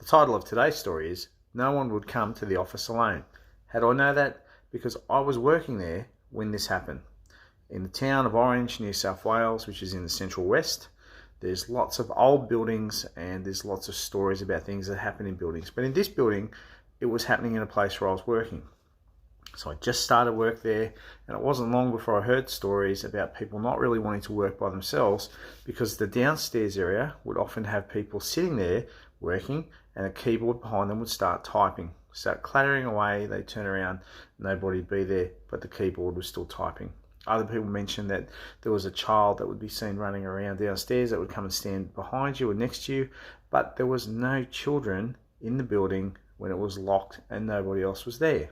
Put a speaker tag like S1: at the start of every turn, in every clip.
S1: title of today's story is No One Would Come to the Office Alone. How do I know that? Because I was working there when this happened. In the town of Orange, New South Wales, which is in the Central West, there's lots of old buildings and there's lots of stories about things that happen in buildings. But in this building, it was happening in a place where I was working. So I just started work there, and it wasn't long before I heard stories about people not really wanting to work by themselves because the downstairs area would often have people sitting there working and a keyboard behind them would start typing, start clattering away. They'd turn around, nobody'd be there, but the keyboard was still typing. Other people mentioned that there was a child that would be seen running around downstairs that would come and stand behind you or next to you, but there was no children in the building when it was locked and nobody else was there.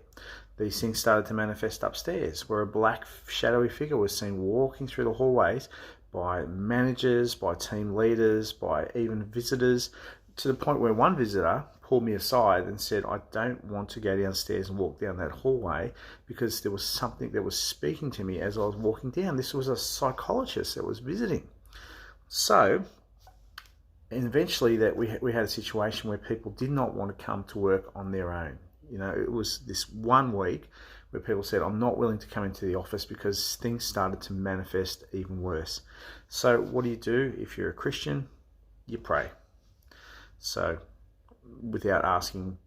S1: These things started to manifest upstairs, where a black shadowy figure was seen walking through the hallways by managers, by team leaders, by even visitors, to the point where one visitor pulled me aside and said, I don't want to go downstairs and walk down that hallway because there was something that was speaking to me as I was walking down. This was a psychologist that was visiting. So, and eventually that we had a situation where people did not want to come to work on their own. You know, it was this 1 week where people said, I'm not willing to come into the office because things started to manifest even worse. So what do? If you're a Christian? You pray. So without asking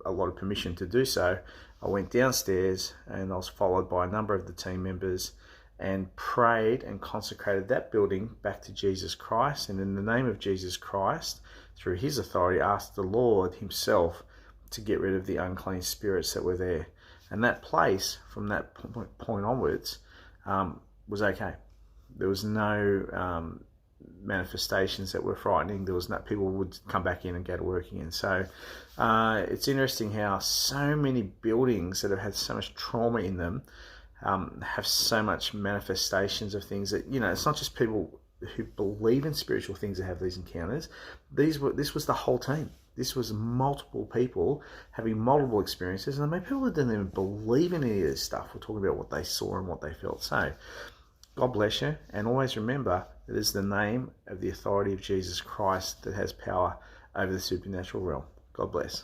S1: a lot of permission to do so, I went downstairs and I was followed by a number of the team members and prayed and consecrated that building back to Jesus Christ. And in the name of Jesus Christ, through his authority, asked the Lord himself to get rid of the unclean spirits that were there. And that place, from that point onwards, was okay. There was no manifestations that were frightening. There was no, people would come back in and go to work again. So it's interesting how so many buildings that have had so much trauma in them have so much manifestations of things that, you know, it's not just people who believe in spiritual things that have these encounters. This was the whole team. This was multiple people having multiple experiences. And I mean, people that didn't even believe in any of this stuff were talking about what they saw and what they felt. So, God bless you. And always remember that it is the name of the authority of Jesus Christ that has power over the supernatural realm. God bless.